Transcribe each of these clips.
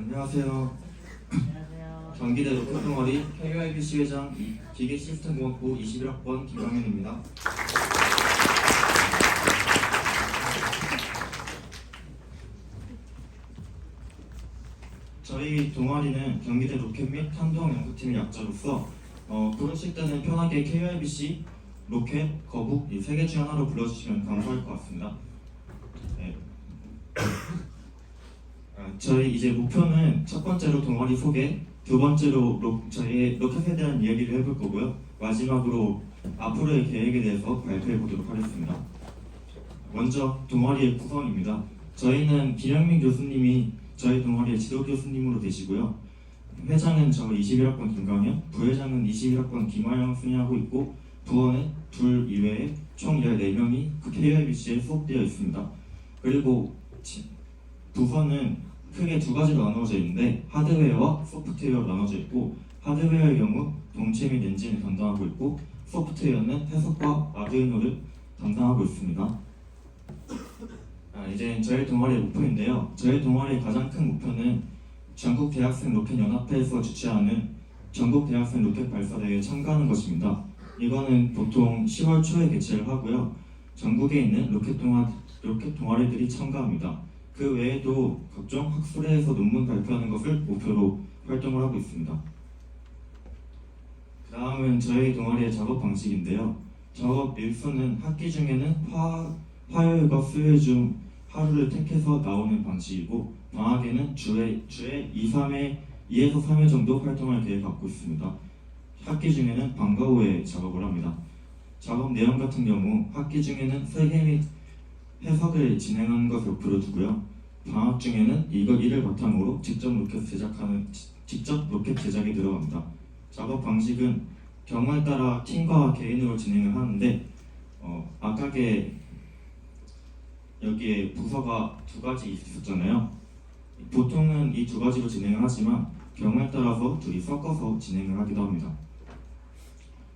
안녕하세요. 안녕하세요. 경기대 로켓동아리 KYBC 회장 기계시스템공학부 21학번 김광현입니다. 저희 동아리는 경기대 로켓 및 탄도연구팀의 약자로서 부르실 때는 편하게 KYBC, 로켓, 거북 이 세 개 중 하나로 불러주시면 감사할 것 같습니다. 네. 저희 이제 목표는 첫 번째로 동아리 소개, 두 번째로 저희의 로켓에 대한 이야기를 해볼 거고요. 마지막으로 앞으로의 계획에 대해서 발표해 보도록 하겠습니다. 먼저 동아리의 구성입니다. 저희는 김영민 교수님이 저희 동아리의 지도 교수님으로 되시고요. 회장은 저 21학번 김광현, 부회장은 21학번 김하영 순위하고 있고 부원은 둘 이외에 총 14명이 그 KYBC에 수업되어 있습니다. 그리고 부서는 크게 두 가지로 나눠져 있는데 하드웨어와 소프트웨어로 나눠져 있고 하드웨어의 경우 동체 및 엔진을 담당하고 있고 소프트웨어는 해석과 아두이노를 담당하고 있습니다. 이제 저희 동아리의 목표인데요. 저희 동아리의 가장 큰 목표는 전국 대학생 로켓 연합회에서 주최하는 전국 대학생 로켓 발사대회에 참가하는 것입니다. 이거는 보통 10월 초에 개최를 하고요. 전국에 있는 로켓 동아리들이 참가합니다. 그 외에도 각종 학술회에서 논문 발표하는 것을 목표로 활동을 하고 있습니다. 그 다음은 저희 동아리의 작업 방식인데요. 작업 일수는 학기 중에는 화요일과 수요일 중 하루를 택해서 나오는 방식이고 방학에는 주에 2에서 3회 정도 활동할 계획 갖고 있습니다. 학기 중에는 방과 후에 작업을 합니다. 작업 내용 같은 경우 학기 중에는 설계 및 해석을 진행하는 것을 목표로 두고요. 방학 중에는 이를 바탕으로 직접 로켓 제작에 들어갑니다. 작업 방식은 경우에 따라 팀과 개인으로 진행을 하는데 아까게 여기에 부서가 두 가지 있었잖아요. 보통은 이 두 가지로 진행을 하지만 경우에 따라서 둘이 섞어서 진행을 하기도 합니다.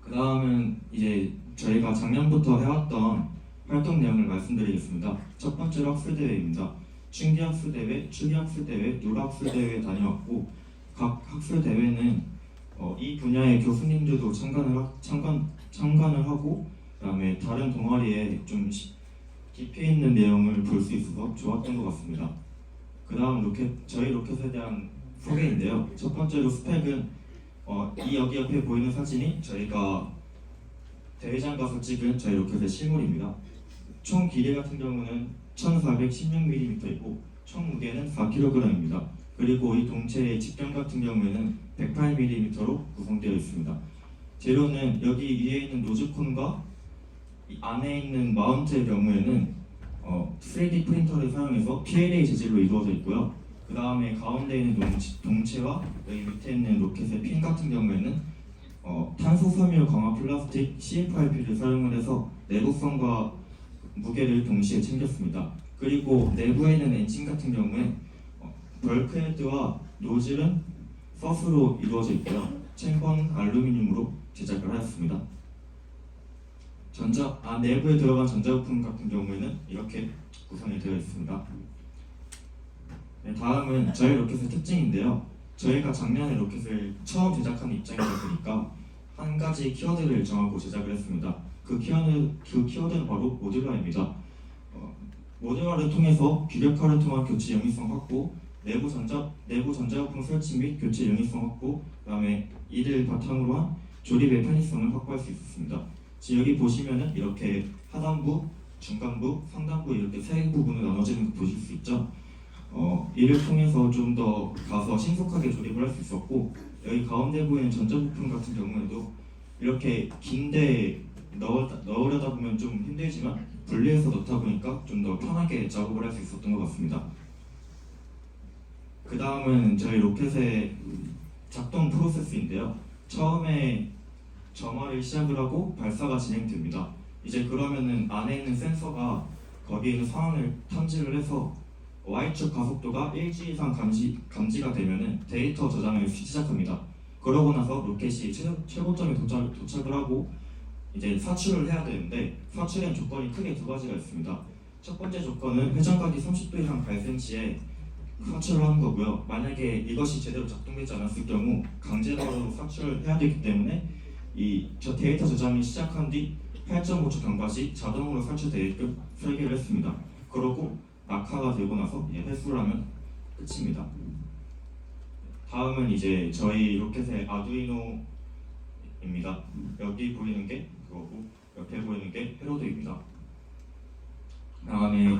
그 다음은 이제 저희가 작년부터 해왔던 활동 내용을 말씀드리겠습니다. 첫 번째로 학술대회입니다. 충기학술대회, 추기학술대회, 누락학술대회에 다녀왔고 각 학술대회는 이 분야의 교수님들도 참관을 하고 그다음에 다른 동아리에 좀 깊이 있는 내용을 볼 수 있어서 좋았던 것 같습니다. 그 다음 저희 로켓에 대한 소개인데요. 첫 번째로 스펙은 여기 옆에 보이는 사진이 저희가 대회장 가서 찍은 저희 로켓의 실물입니다. 총 길이 같은 경우는 1416mm이고 총 무게는 4kg입니다. 그리고 이 동체의 직경 같은 경우에는 108mm로 구성되어 있습니다. 재료는 여기 위에 있는 노즈콘과 이 안에 있는 마운트의 경우에는 3D 프린터를 사용해서 PLA 재질로 이루어져 있고요. 그 다음에 가운데 있는 동체와 여기 밑에 있는 로켓의 핀 같은 경우에는 탄소섬유 강화 플라스틱 CFRP를 사용을 해서 내구성과 무게를 동시에 챙겼습니다. 그리고 내부에 있는 엔진 같은 경우에 벌크헤드와 노즐은 서스로 이루어져 있고요. 챔버는 알루미늄으로 제작을 하였습니다. 내부에 들어간 전자부품 같은 경우에는 이렇게 구성이 되어 있습니다. 네, 다음은 저희 로켓의 특징인데요. 저희가 작년에 로켓을 처음 제작하는 입장이다 보니까 한 가지 키워드를 정하고 제작을 했습니다. 그 키워드는 바로 모듈화입니다. 모듈화를 통해서 규격화를 통한 교체 용이성 확보, 내부 전자부품 설치 및 교체 용이성 확보, 그다음에 이를 바탕으로 한 조립의 편의성을 확보할 수 있었습니다. 지금 여기 보시면은 이렇게 하단부, 중간부, 상단부 이렇게 세 부분으로 나눠지는 거 보실 수 있죠. 이를 통해서 좀 더 가서 신속하게 조립을 할 수 있었고 여기 가운데 보이는 전자부품 같은 경우에도 이렇게 긴데 넣으려다 보면 좀 힘들지만 분리해서 넣다 보니까 좀 더 편하게 작업을 할 수 있었던 것 같습니다. 그 다음은 저희 로켓의 작동 프로세스인데요. 처음에 점화를 시작을 하고 발사가 진행됩니다. 이제 그러면은 안에 있는 센서가 거기에 있는 상황을 탐지를 해서 Y축 가속도가 1g 이상 감지가 되면은 데이터 저장을 시작합니다. 그러고 나서 로켓이 최고점에 도착을 하고 이제 사출을 해야 되는데 사출엔 조건이 크게 두 가지가 있습니다. 첫 번째 조건은 회전각이 30도 이상 발생 시에 사출을 하는 거고요. 만약에 이것이 제대로 작동되지 않았을 경우 강제로 사출을 해야 되기 때문에 저 데이터 저장이 시작한 뒤 8.5초 경과시 자동으로 살출되게끔 설계를 했습니다. 그러고 낙하가 되고 나서 회수를 하면 끝입니다. 다음은 이제 저희 로켓의 아두이노입니다. 여기 보이는 게 그거고 옆에 보이는 게 헤로드입니다. 다음에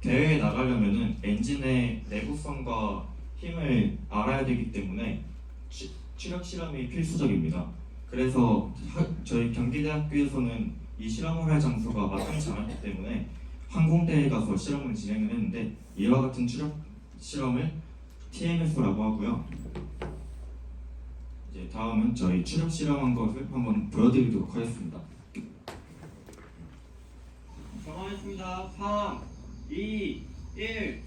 대회에 나가려면은 엔진의 내구성과 힘을 알아야 되기 때문에 추력 실험이 필수적입니다. 그래서 저희 경기대학교에서는 이 실험을 할 장소가 마땅치 않았기 때문에 항공대에 가서 실험을 진행을 했는데 이와 같은 추력 실험을 TMS라고 하고요. 이제 다음은 저희 추력 실험한 것을 한번 보여드리도록 하겠습니다. 정하겠습니다. 3, 2, 1.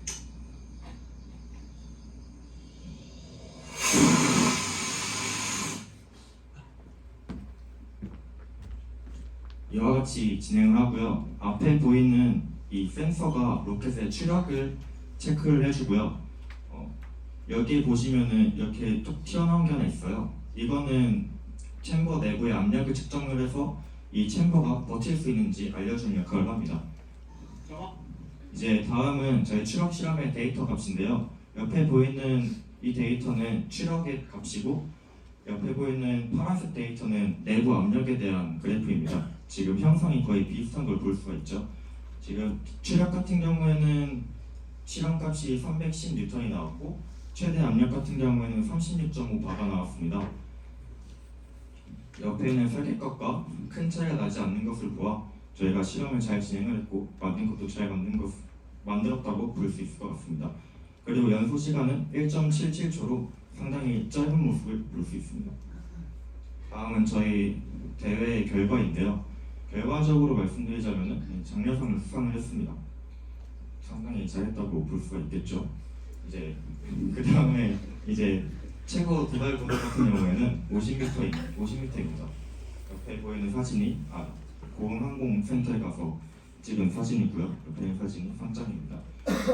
이와 같이 진행을 하고요. 앞에 보이는 이 센서가 로켓의 추력을 체크를 해주고요. 여기 보시면은 이렇게 뚝 튀어나온 게 하나 있어요. 이거는 챔버 내부의 압력을 측정을 해서 이 챔버가 버틸 수 있는지 알려주는 역할을 합니다. 이제 다음은 저희 추력 실험의 데이터 값인데요. 옆에 보이는 이 데이터는 추력의 값이고 옆에 보이는 파란색 데이터는 내부 압력에 대한 그래프입니다. 지금 형성이 거의 비슷한 걸 볼 수가 있죠. 지금 추력 같은 경우에는 실험값이 310N이 나왔고 최대 압력 같은 경우에는 36.5바가 나왔습니다. 옆에는 설계값과 큰 차이가 나지 않는 것을 보아 저희가 실험을 잘 진행을 했고 만든 것도 잘 만들었다고 볼 수 있을 것 같습니다. 그리고 연소 시간은 1.77초로 상당히 짧은 모습을 볼 수 있습니다. 다음은 저희 대회의 결과인데요. 결과적으로 말씀드리자면 장려상을 수상을 했습니다. 상당히 잘했다고 볼 수가 있겠죠. 이제 그 다음에 이제 최고 도달 고도 같은 경우에는 50m입니다. 옆에 보이는 사진이 고흥항공센터에 가서 찍은 사진이고요. 옆에 사진이 상장입니다.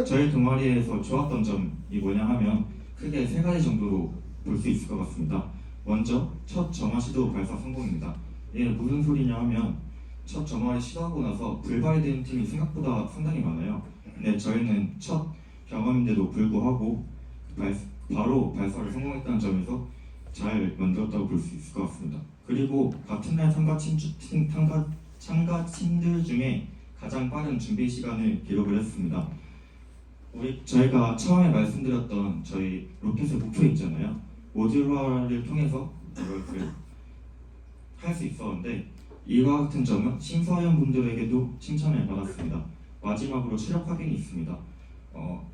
저희 동아리에서 좋았던 점이 뭐냐 하면 크게 세 가지 정도로 볼 수 있을 것 같습니다. 먼저 첫 점화 시도 발사 성공입니다. 이게 무슨 소리냐 하면 첫 점화를 시도하고 나서 불발되는 팀이 생각보다 상당히 많아요. 근데 저희는 첫 경험인데도 불구하고 바로 발사를 성공했다는 점에서 잘 만들었다고 볼 수 있을 것 같습니다. 그리고 같은 날 참가팀들 중에 가장 빠른 준비 시간을 기록을 했습니다. 저희가 처음에 말씀드렸던 저희 로켓의 목표 있잖아요. 모듈화를 통해서 이걸 할 수 있었는데 이와 같은 점은 심사위원분들에게도 칭찬을 받았습니다. 마지막으로 추력 확인이 있습니다.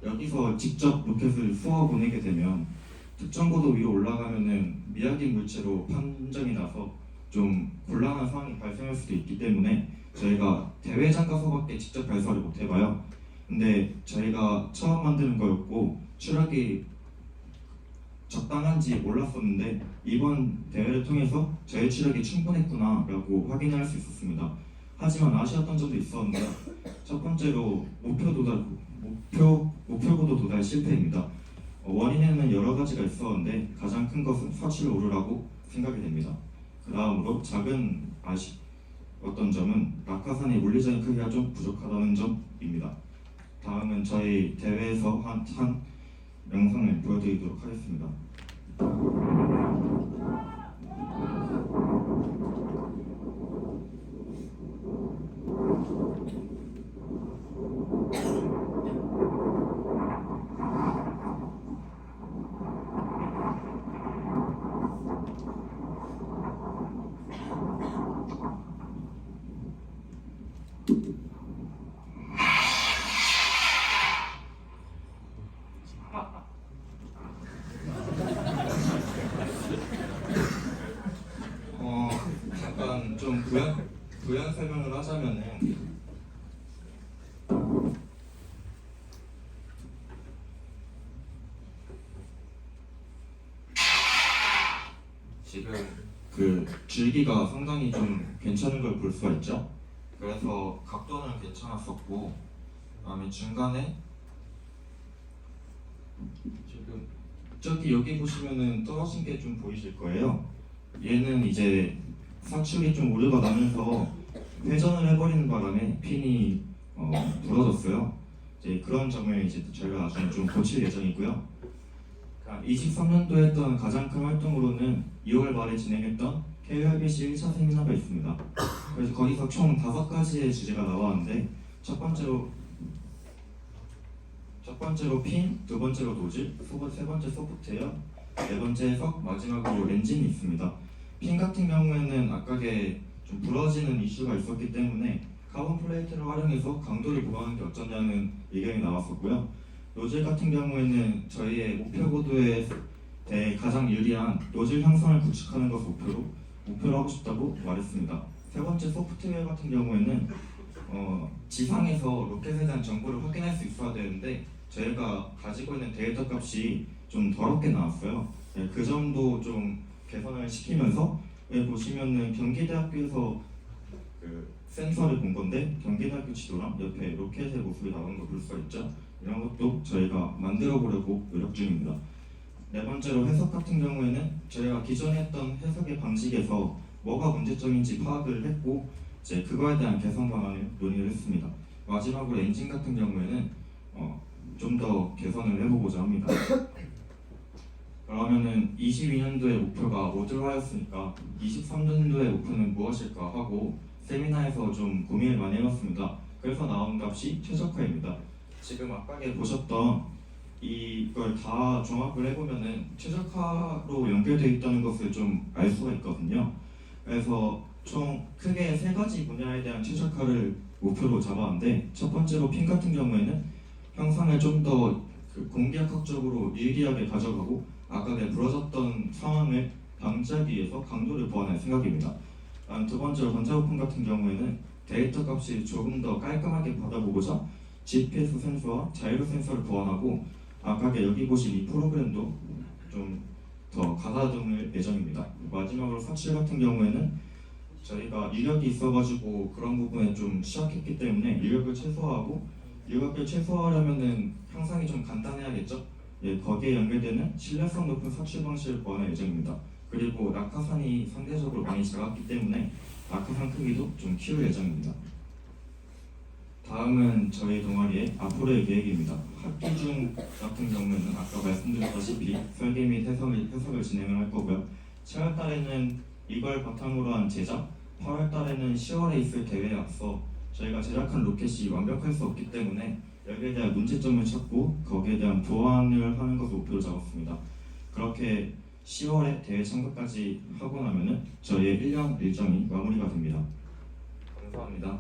여기서 직접 로켓을 쏘아 보내게 되면 특정 고도 위로 올라가면은 미확인 물체로 판정이 나서 좀 곤란한 상황이 발생할 수도 있기 때문에 저희가 대회장 가서밖에 직접 발사를 못 해봐요. 근데 저희가 처음 만드는 거였고 추력이 적당한지 몰랐었는데 이번 대회를 통해서 저희 추력이 충분했구나 라고 확인할 수 있었습니다. 하지만 아쉬웠던 점도 있었는데 첫 번째로 목표 고도 도달 실패입니다. 원인에는 여러 가지가 있었는데 가장 큰 것은 사출 오류라고 생각이 됩니다. 그 다음으로 작은 어떤 점은 낙하산의 물리적인 크기가 좀 부족하다는 점입니다. 다음은 저희 대회에서 한 영상을 보여드리도록 하겠습니다. 잠깐 좀 부연 설명을 하자면은 지금 그 줄기가 상당히 좀 괜찮은 걸 볼 수가 있죠. 그래서 각도는 괜찮았었고 그다음에 중간에 지금 저기 여기 보시면은 떨어진 게 좀 보이실 거예요. 얘는 이제 사축이 좀 오류가 나면서 회전을 해버리는 바람에 핀이 부러졌어요. 이제 그런 점을 이제 저희가 나중에 좀 고칠 예정이고요. 23년도에 했던 가장 큰 활동으로는 2월 말에 진행했던 KLBC 1차 세미나가 있습니다. 그래서 거기서 총 5가지의 주제가 나왔는데 첫 번째로 핀, 두 번째로 노즐, 세 번째 소프트웨어, 네 번째 마지막으로 엔진이 있습니다. 핀 같은 경우에는 아까게 좀 부러지는 이슈가 있었기 때문에 카본 플레이트를 활용해서 강도를 보강하는 게 어쩌냐는 의견이 나왔었고요. 노즐 같은 경우에는 저희의 목표 고도에 대해 가장 유리한 노즐 형성을 구축하는 것을 목표로 하고 싶다고 말했습니다. 세 번째 소프트웨어 같은 경우에는 지상에서 로켓에 대한 정보를 확인할 수 있어야 되는데 저희가 가지고 있는 데이터 값이 좀 더럽게 나왔어요. 네, 그 점도 좀 개선을 시키면서 여기 보시면은 경기대학교에서 그 센서를 본 건데 경기대학교 지도랑 옆에 로켓의 모습이 나오는 거 볼 수가 있죠. 이런 것도 저희가 만들어 보려고 노력 중입니다. 네 번째로 해석 같은 경우에는 저희가 기존에 했던 해석의 방식에서 뭐가 문제점인지 파악을 했고 이제 그거에 대한 개선 방안을 논의를 했습니다. 마지막으로 엔진 같은 경우에는 좀 더 개선을 해보고자 합니다. 그러면은 22년도의 목표가 모듈화였으니까 23년도의 목표는 무엇일까 하고 세미나에서 좀 고민을 많이 해봤습니다. 그래서 나온 값이 최적화입니다. 지금 아까에 보셨던 이걸 다 종합을 해보면은 최적화로 연결되어 있다는 것을 좀 알 수가 있거든요. 그래서 총 크게 3가지 분야에 대한 최적화를 목표로 잡았는데 첫 번째로 핀 같은 경우에는 형상을 좀 더 공기학적으로 유리하게 가져가고 아까에 부러졌던 상황을 방지하기 위해서 강도를 보완할 생각입니다. 두 번째로 전자부품 같은 경우에는 데이터 값이 조금 더 깔끔하게 받아보고자 GPS 센서와 자이로 센서를 보완하고 아까 여기 보신 이 프로그램도 좀 더 가다듬을 예정입니다. 마지막으로 사출 같은 경우에는 저희가 유력이 있어가지고 그런 부분에 좀 취약했기 때문에 유력을 최소화하려면은 형상이 좀 간단해야겠죠. 예, 거기에 연결되는 신뢰성 높은 사출 방식을 보완할 예정입니다. 그리고 낙하산이 상대적으로 많이 작았기 때문에 낙하산 크기도 좀 키울 예정입니다. 다음은 저희 동아리의 앞으로의 계획입니다. 학기 중 같은 경우에는 아까 말씀드렸다시피 설계 및 해석을 진행을 할 거고요. 7월 달에는 이걸 바탕으로 한 제작, 8월 달에는 10월에 있을 대회에 앞서 저희가 제작한 로켓이 완벽할 수 없기 때문에 여기에 대한 문제점을 찾고 거기에 대한 보완을 하는 것을 목표로 잡았습니다. 그렇게 10월에 대회 참가까지 하고 나면은 저희의 1년 일정이 마무리가 됩니다. 감사합니다.